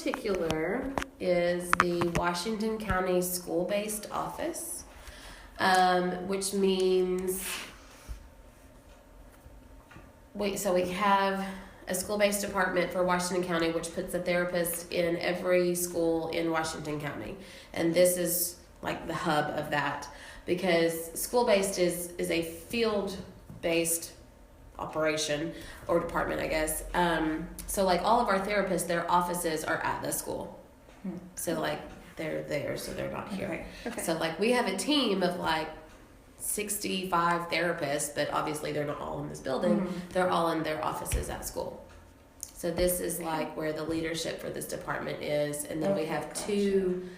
particular is the Washington County School-Based Office, which means we have a school-based department for Washington County, which puts a therapist in every school in Washington County. And this is like the hub of that, because school-based is a field-based operation or department, I guess. So like all of our therapists, their offices are at the school. So like they're there, so they're not here. Okay. So like we have a team of like 65 therapists, but obviously they're not all in this building. They're all in their offices at school. So this is like where the leadership for this department is. And then we have two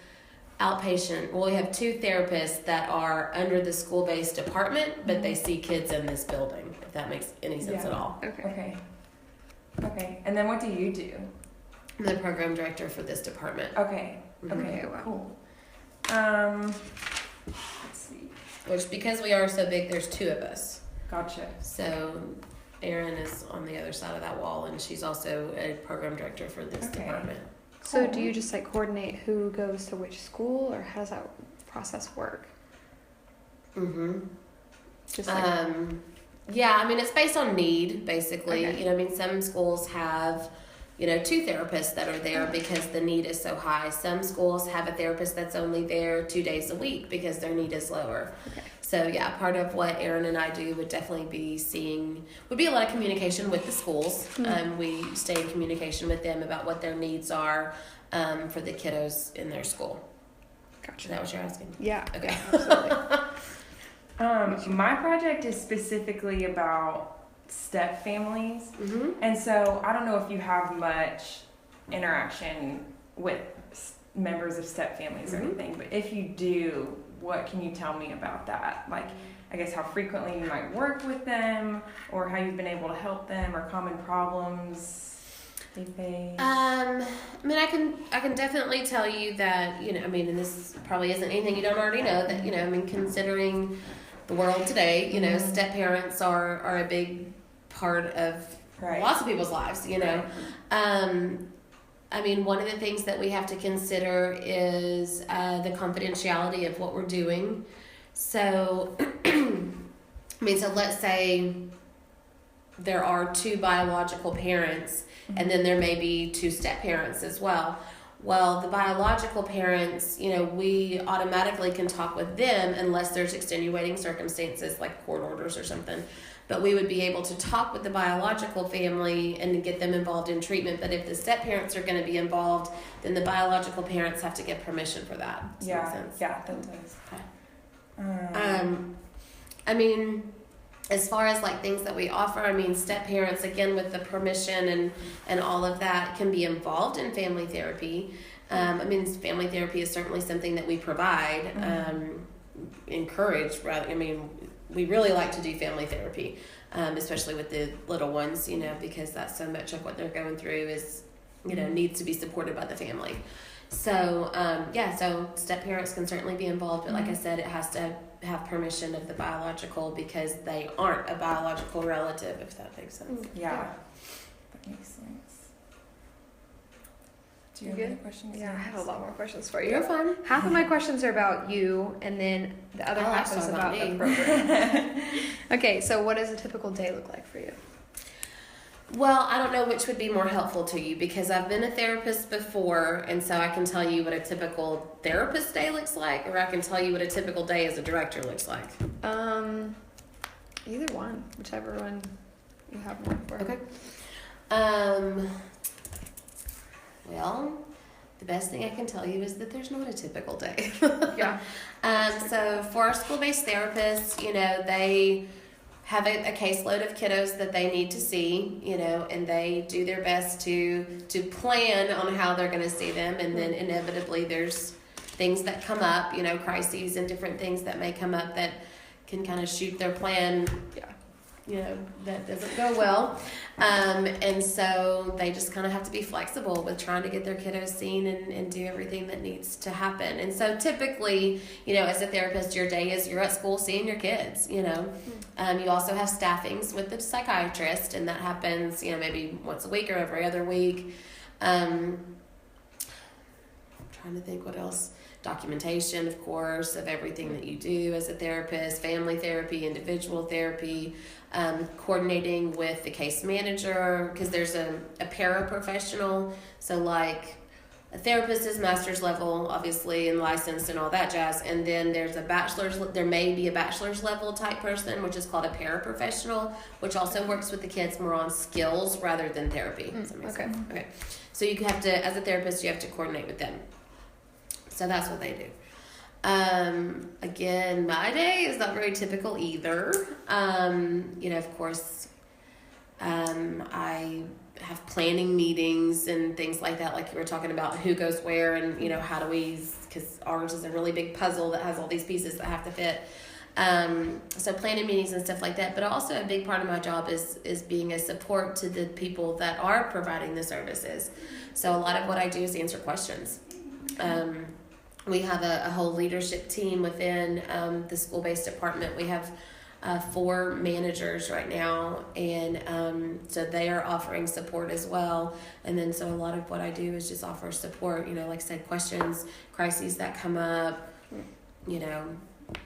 outpatient, we have two therapists that are under the school-based department, but they see kids in this building, if that makes any sense at all. Okay. And then what do you do? I'm the program director for this department. Okay. Mhm. Cool. Let's see. Which, because we are so big, there's two of us. Gotcha. So Erin is on the other side of that wall, and she's also a program director for this department. So do you just like coordinate who goes to which school, or how does that process work? Just like, Yeah, I mean, it's based on need, basically. Okay. You know, I mean, some schools have, you know, two therapists that are there because the need is so high. Some schools have a therapist that's only there 2 days a week because their need is lower. Okay. So yeah, part of what Erin and I do would definitely be would be a lot of communication with the schools. We stay in communication with them about what their needs are for the kiddos in their school. Gotcha. Is that what you're asking? Yeah. Okay. Absolutely. My project is specifically about step families. Mm-hmm. And so I don't know if you have much interaction with members of step families or anything, but if you do, what can you tell me about that? Like, I guess how frequently you might work with them, or how you've been able to help them, or common problems they face. I mean, I can definitely tell you that, you know, I mean, and this probably isn't anything you don't already know, that, you know, I mean, considering the world today, you know, step parents are a big part of lots of people's lives, you know. I mean, one of the things that we have to consider is the confidentiality of what we're doing. So, I mean, so let's say there are two biological parents, and then there may be two step parents as well. Well, the biological parents, you know, we automatically can talk with them unless there's extenuating circumstances like court orders or something. But we would be able to talk with the biological family and get them involved in treatment. But if the step parents are going to be involved, then the biological parents have to get permission for that. Does that make sense? Yeah, that does. Okay. I mean, as far as like things that we offer, I mean, step parents, again, with the permission and all of that, can be involved in family therapy. I mean, family therapy is certainly something that we provide, encourage, rather. I mean, we really like to do family therapy, especially with the little ones, you know, because that's so much of what they're going through is, you know, needs to be supported by the family. So, so step parents can certainly be involved, but like I said, it has to have permission of the biological because they aren't a biological relative, if that makes sense. Yeah. That makes sense. Do you have any questions? Yeah, I have a lot more questions for you. You're fine. Half of my questions are about you, and then the other half is about the me. program. Okay, so what does a typical day look like for you? Well, I don't know which would be more helpful to you because I've been a therapist before, and so I can tell you what a typical therapist day looks like, or I can tell you what a typical day as a director looks like. Either one, whichever one you have more for. Okay. Well, the best thing I can tell you is that there's not a typical day. Yeah. So for our school-based therapists, you know, they have a caseload of kiddos that they need to see, you know, and they do their best to plan on how they're going to see them. And then inevitably there's things that come up, you know, crises and different things that may come up that can kind of shoot their plan, you know, that doesn't go well. And so they just kind of have to be flexible with trying to get their kiddos seen and do everything that needs to happen. And so typically, you know, as a therapist, your day is you're at school seeing your kids, you know. You also have staffings with the psychiatrist, and that happens, you know, maybe once a week or every other week. trying to think what else. Documentation, of course, of everything that you do as a therapist, family therapy, individual therapy, coordinating with the case manager, because there's a paraprofessional. So like a therapist is master's level, obviously, and licensed and all that jazz. And then there's there may be a bachelor's level type person, which is called a paraprofessional, which also works with the kids more on skills rather than therapy. Does that make sense? Okay. So you have to, as a therapist, you have to coordinate with them. So that's what they do. Again, my day is not very typical either. Of course, I have planning meetings and things like that, like you were talking about who goes where and, how do we, because ours is a really big puzzle that has all these pieces that have to fit. So planning meetings and stuff like that. But also a big part of my job is being a support to the people that are providing the services. So a lot of what I do is answer questions. We have a whole leadership team within the school-based department. We have 4 managers right now, and so they are offering support as well. And then so a lot of what I do is just offer support, like I said, questions, crises that come up,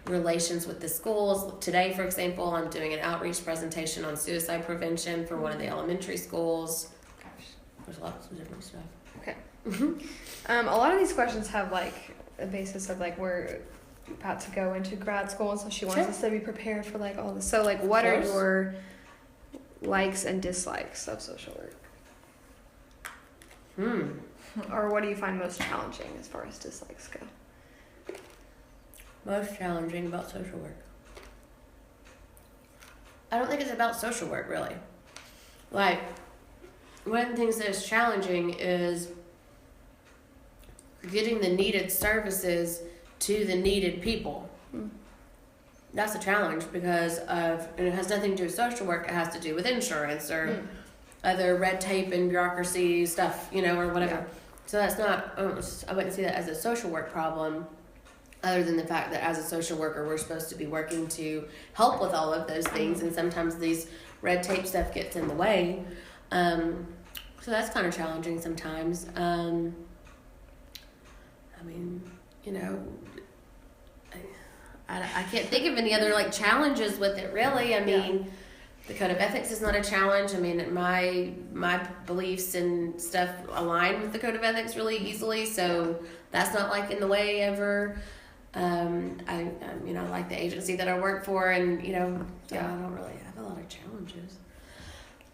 relations with the schools. Today, for example, I'm doing an outreach presentation on suicide prevention for one of the elementary schools. Gosh, there's lots of different stuff. Okay. A lot of these questions have a basis of we're about to go into grad school, and so she wants us to be prepared for all this. So what are your likes and dislikes of social work? Or what do you find most challenging as far as dislikes go? Most challenging about social work. I don't think it's about social work, really. One of the things that is challenging is getting the needed services to the needed people. That's a challenge because and it has nothing to do with social work. It has to do with insurance or other red tape and bureaucracy stuff, or whatever. Yeah. So that's not, I wouldn't see that as a social work problem, other than the fact that as a social worker, we're supposed to be working to help with all of those things. And sometimes these red tape stuff gets in the way. So that's kind of challenging sometimes. I can't think of any other challenges with it, really. The code of ethics is not a challenge. My beliefs and stuff align with the code of ethics really easily, so that's not in the way ever. I like the agency that I work for, and I don't really have a lot of challenges.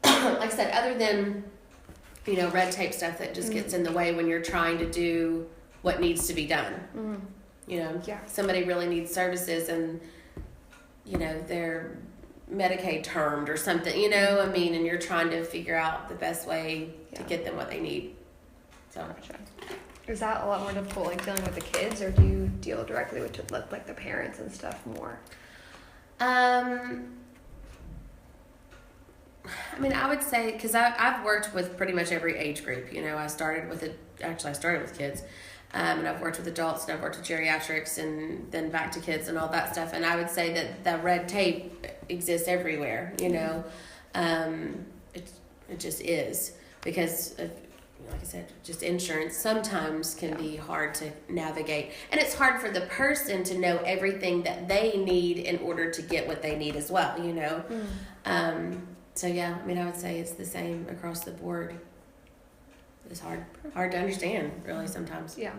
Like I said, other than red tape stuff that just gets in the way when you're trying to do what needs to be done. Somebody really needs services, and they're Medicaid termed or something, and you're trying to figure out the best way to get them what they need. So gotcha. Is that a lot more difficult dealing with the kids, or do you deal directly with the parents and stuff more? I would say, because I've worked with pretty much every age group. I started with kids. And I've worked with adults, and I've worked with geriatrics, and then back to kids and all that stuff. And I would say that the red tape exists everywhere, It just is. Because, like I said, just insurance sometimes can be hard to navigate. And it's hard for the person to know everything that they need in order to get what they need as well, So, yeah, I would say it's the same across the board. It's hard to understand, really, sometimes. Yeah.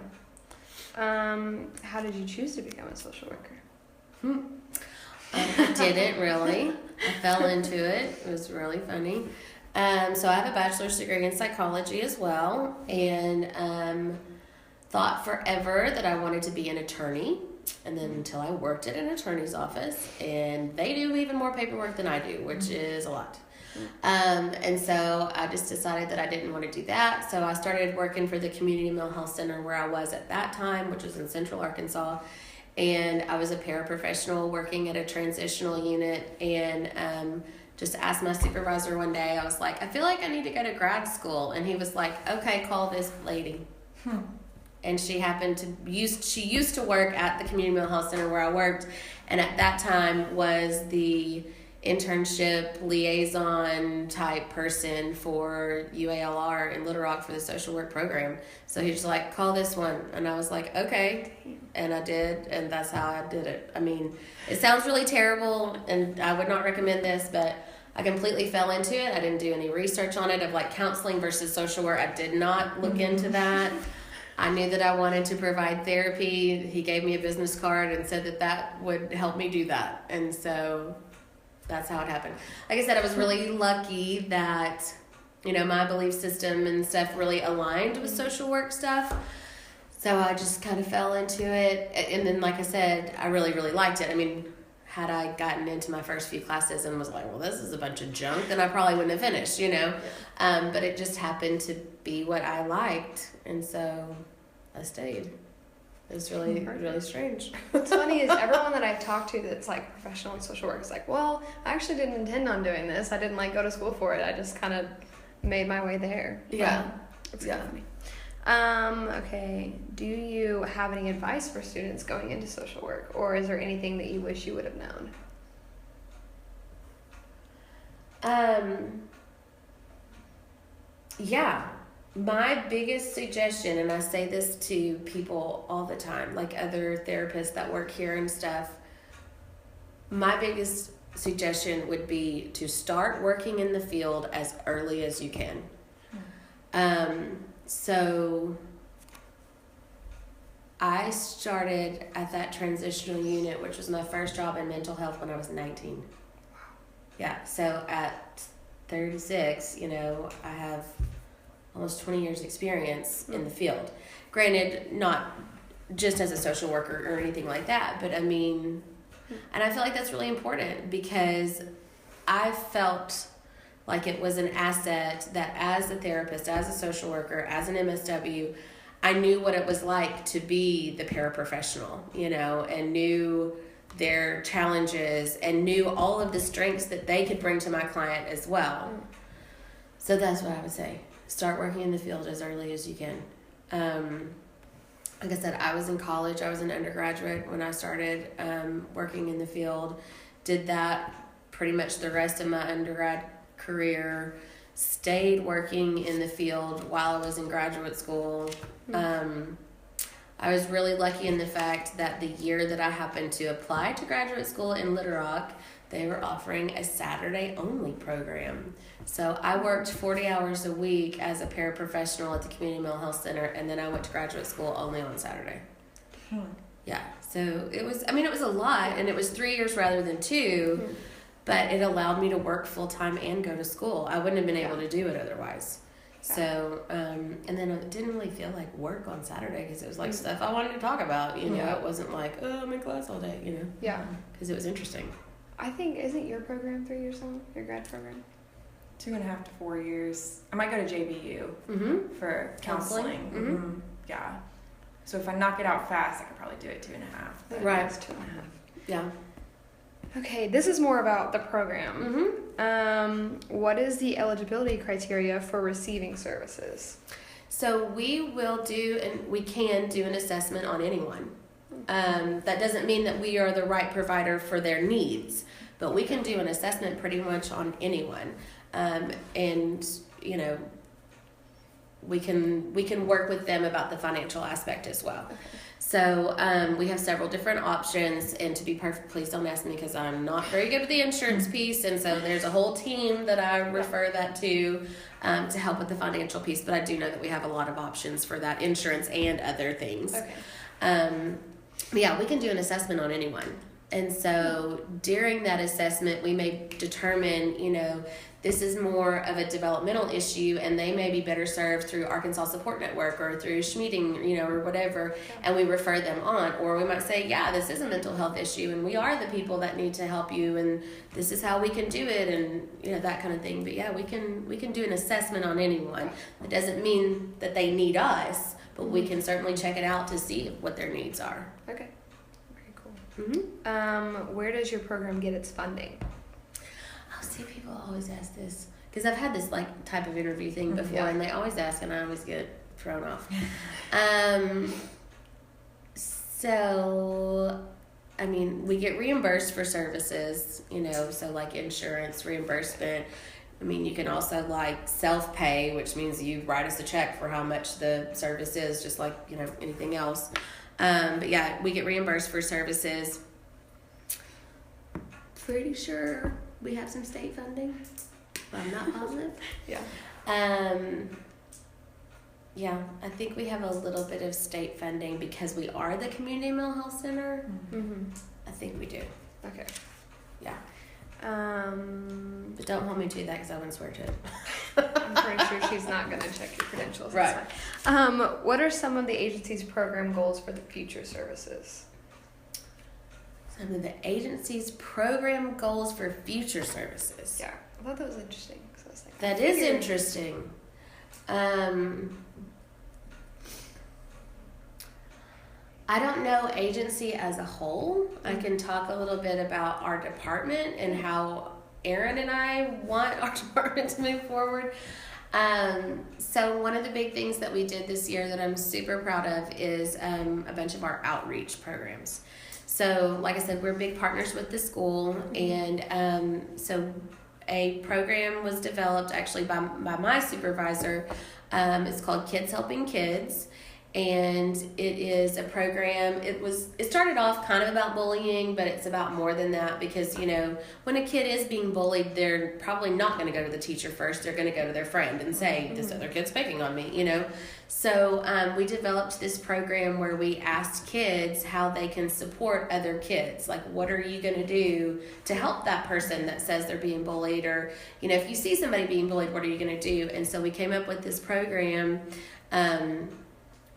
How did you choose to become a social worker? I didn't really. I fell into it. It was really funny. So I have a bachelor's degree in psychology as well, and thought forever that I wanted to be an attorney. And then until I worked at an attorney's office, and they do even more paperwork than I do, which is a lot. And so I just decided that I didn't want to do that. So I started working for the community mental health center where I was at that time, which was in Central Arkansas. And I was a paraprofessional working at a transitional unit, and just asked my supervisor one day, I was like, I feel like I need to go to grad school. And he was like, okay, call this lady. And she happened to she used to work at the community mental health center where I worked, and at that time was the internship liaison type person for UALR in Little Rock for the social work program. So he's just like, call this one. And I was like, okay. And I did, and that's how I did it. I mean, it sounds really terrible, and I would not recommend this, but I completely fell into it. I didn't do any research on it of like counseling versus social work. I did not look into that. I knew that I wanted to provide therapy. He gave me a business card and said that that would help me do that. And so that's how it happened. Like I said, I was really lucky that, you know, my belief system and stuff really aligned with social work stuff. So I just kind of fell into it. And then, like I said, I really, really liked it. I mean, had I gotten into my first few classes and was like, well, this is a bunch of junk, then I probably wouldn't have finished, you know. But it just happened to be what I liked. And so I stayed. It was really, really strange. What's funny is everyone that I've talked to that's like professional in social work is like, well, I actually didn't intend on doing this. I didn't like go to school for it. I just kind of made my way there. Yeah. It's kind of funny. Okay. Do you have any advice for students going into social work, or is there anything that you wish you would have known? Yeah. My biggest suggestion, and I say this to people all the time, like other therapists that work here and stuff, my biggest suggestion would be to start working in the field as early as you can. So I started at that transitional unit, which was my first job in mental health, when I was 19. Yeah, so at 36, you know, I have almost 20 years experience in the field. Granted, not just as a social worker or anything like that, but I mean, and I feel like that's really important because I felt like it was an asset that as a therapist, as a social worker, as an MSW, I knew what it was like to be the paraprofessional, you know, and knew their challenges and knew all of the strengths that they could bring to my client as well. So that's what I would say. Start working in the field as early as you can. Like I said, I was in college. I was an undergraduate when I started working in the field. Did that pretty much the rest of my undergrad career. Stayed working in the field while I was in graduate school. I was really lucky in the fact that the year that I happened to apply to graduate school in Little Rock, they were offering a Saturday-only program. So I worked 40 hours a week as a paraprofessional at the Community Mental Health Center, and then I went to graduate school only on Saturday. Yeah, so it was, I mean, it was a lot, and it was 3 years rather than 2, but it allowed me to work full-time and go to school. I wouldn't have been able to do it otherwise. So, and then it didn't really feel like work on Saturday because it was like stuff I wanted to talk about, you know. It wasn't like, oh, I'm in class all day, you know. Yeah. Because it was interesting. I think, isn't your program 3 years long, your grad program? 2.5 to 4 years. I might go to JBU for counseling. Yeah. So if I knock it out fast, I could probably do it 2.5. Right. It's 2.5. Yeah. Okay, this is more about the program. What is the eligibility criteria for receiving services? So we will do, and we can do an assessment on anyone. That doesn't mean that we are the right provider for their needs, but we can do an assessment pretty much on anyone. And, you know, we can work with them about the financial aspect as well. Okay. So we have several different options, and to be perfect, please don't ask me because I'm not very good with the insurance piece, and so there's a whole team that I refer that to help with the financial piece, but I do know that we have a lot of options for that, insurance and other things. Okay. But yeah, we can do an assessment on anyone. And so during that assessment, we may determine, you know, this is more of a developmental issue and they may be better served through Arkansas Support Network or through Schmeeding, you know, or whatever, and we refer them on. Or we might say, yeah, this is a mental health issue and we are the people that need to help you and this is how we can do it, and, you know, that kind of thing. But yeah, we can do an assessment on anyone. It doesn't mean that they need us, but we can certainly check it out to see what their needs are. Okay. Where does your program get its funding? Oh, see, people always ask this because I've had this like type of interview thing before, and they always ask, and I always get thrown off. So I mean, we get reimbursed for services, you know, so like insurance reimbursement. I mean, you can also like self-pay, which means you write us a check for how much the service is, just like, you know, anything else. But yeah, we get reimbursed for services. Pretty sure we have some state funding, but I'm not positive. Yeah. Yeah, I think we have a little bit of state funding because we are the community mental health center. Mm-hmm. I think we do. Okay. Yeah. But don't hold me to that because I wouldn't swear to it. I'm pretty sure she's not going to check your credentials. Right. What are some of the agency's program goals for the future services? Some of the agency's program goals for future services. Yeah, I thought that was interesting. So I was like, That is interesting. I don't know agency as a whole. I can talk a little bit about our department and how Erin and I want our department to move forward. So one of the big things that we did this year that I'm super proud of is a bunch of our outreach programs. So like I said, we're big partners with the school, and so a program was developed actually by my supervisor. It's called Kids Helping Kids. And it is a program, it started off kind of about bullying, but it's about more than that because, you know, when a kid is being bullied, they're probably not going to go to the teacher first. They're going to go to their friend and say, this other kid's picking on me, you know. So we developed this program where we asked kids how they can support other kids. Like, what are you going to do to help that person that says they're being bullied? Or, you know, if you see somebody being bullied, what are you going to do? And so we came up with this program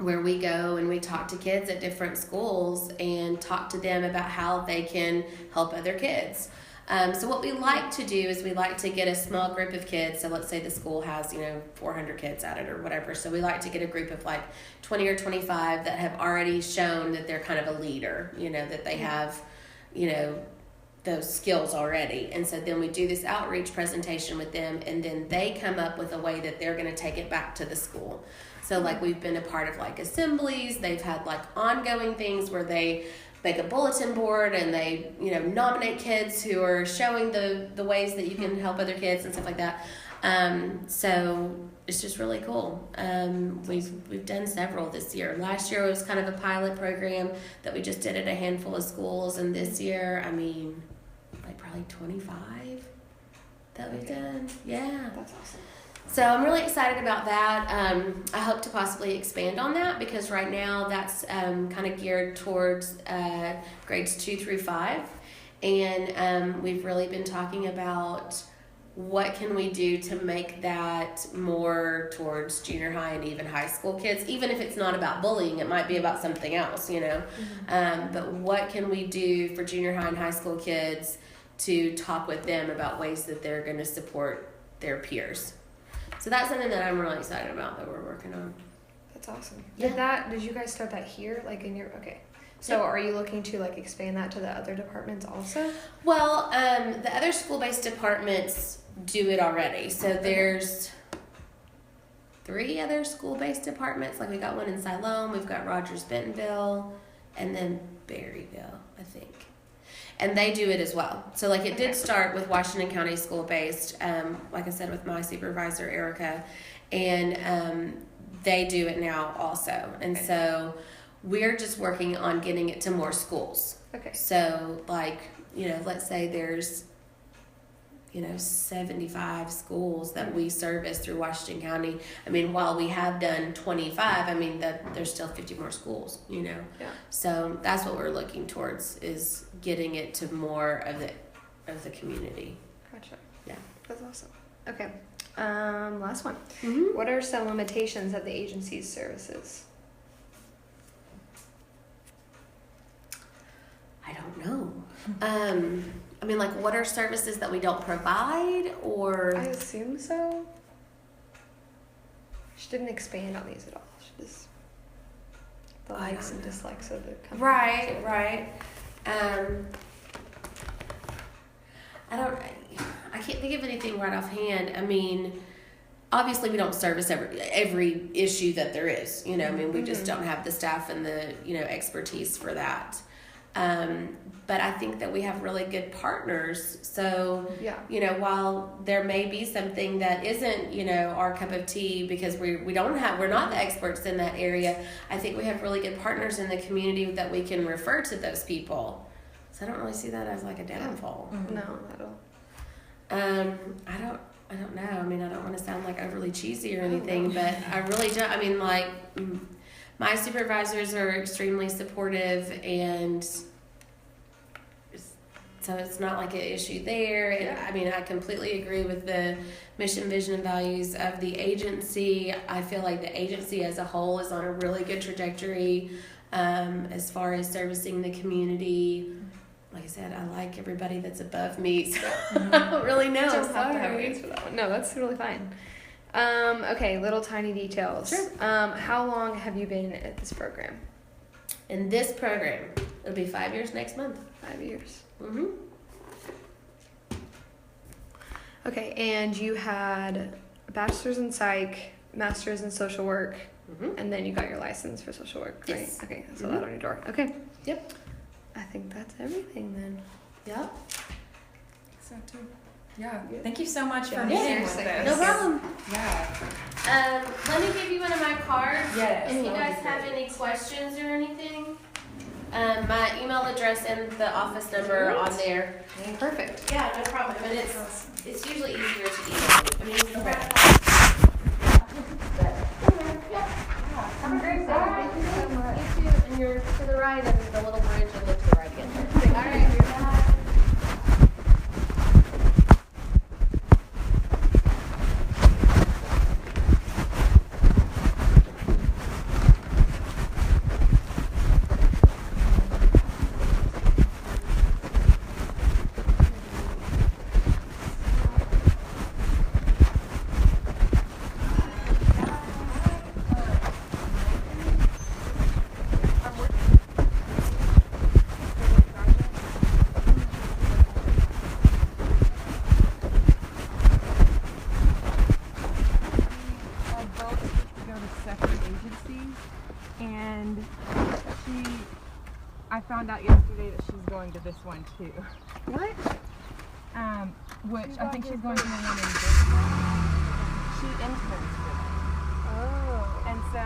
where we go and we talk to kids at different schools and talk to them about how they can help other kids. So what we like to do is we like to get a small group of kids. So let's say the school has, you know, 400 kids at it or whatever. So we like to get a group of like 20 or 25 that have already shown that they're kind of a leader, you know, that they have, you know, those skills already. And so then we do this outreach presentation with them, and then they come up with a way that they're going to take it back to the school. So like we've been a part of like assemblies. They've had like ongoing things where they make a bulletin board and they, you know, nominate kids who are showing the ways that you can help other kids and stuff like that. So it's just really cool. We've done several this year. Last year was kind of a pilot program that we just did at a handful of schools, and this year, I mean, like probably 25 that we've done. Yeah. That's awesome. So I'm really excited about that. I hope to possibly expand on that because right now that's kind of geared towards grades 2 through 5. And we've really been talking about what can we do to make that more towards junior high and even high school kids. Even if it's not about bullying, it might be about something else, you know. Mm-hmm. But what can we do for junior high and high school kids to talk with them about ways that they're going to support their peers? So that's something that I'm really excited about that we're working on. That's awesome. Yeah. Did you guys start that here? Like in your, okay. So Yep. are you looking to like expand that to the other departments also? Well, the other school-based departments do it already. So there's 3 other school-based departments. Like we got one in Siloam, we've got Rogers Bentonville, and then Berryville, I think. And they do it as well. So like it did start with Washington County school-based, like I said, with my supervisor, Erica, and they do it now also. And so we're just working on getting it to more schools. Okay. So like, you know, let's say there's, you know, 75 schools that we service through Washington County. I mean, while we have done 25, I mean, there's still 50 more schools, you know. Yeah. So that's what we're looking towards, is getting it to more of the community. Gotcha. Yeah. That's awesome. Okay. Last one. Mm-hmm. What are some limitations of the agency's services? I don't know. I mean, like, what are services that we don't provide, or? I assume so. She didn't expand on these at all. She just the I likes don't and know. dislikes of the company. Right. I can't think of anything right offhand. I mean, obviously we don't service every issue that there is, you know. I mean, we just don't have the staff and the, you know, expertise for that. But I think that we have really good partners. So, while there may be something that isn't, our cup of tea because we're not the experts in that area, I think we have really good partners in the community that we can refer to those people. So I don't really see that as like a downfall. No, not at all. I don't know. I mean, I don't want to sound like overly cheesy or anything, but I really don't. I mean, like, my supervisors are extremely supportive, and so it's not like an issue there. And I mean, I completely agree with the mission, vision, and values of the agency. I feel like the agency as a whole is on a really good trajectory as far as servicing the community. Like I said, I like everybody that's above me, so I don't really know. Don't have to have an answer for that one. No, that's really fine. Okay, little tiny details. Sure. How long have you been at this program? In this program, it'll be 5 years next month. 5 years. Mm-hmm. Okay, and you had a bachelor's in psych, master's in social work, and then you got your license for social work, right? Yes. Okay, so that on your door. Okay. Yep. I think that's everything then. Yep. So too. Yeah. Thank you so much for Yeah. meeting with Seriously. us. No problem. Yeah. Let me give you one of my cards. Yes. If you that would guys be have great. any questions or anything, my email address and the office number are on there. Perfect. Yeah, no problem. But it's usually easier to email. I mean, it's Okay. Have a great day. Thank you so much. You too. And you're to the right and the little bridge and look to the right again. All right. And I found out yesterday that she's going to this one too. What? Which I think she's going to the one in Bristol. She interns with it. Oh. And so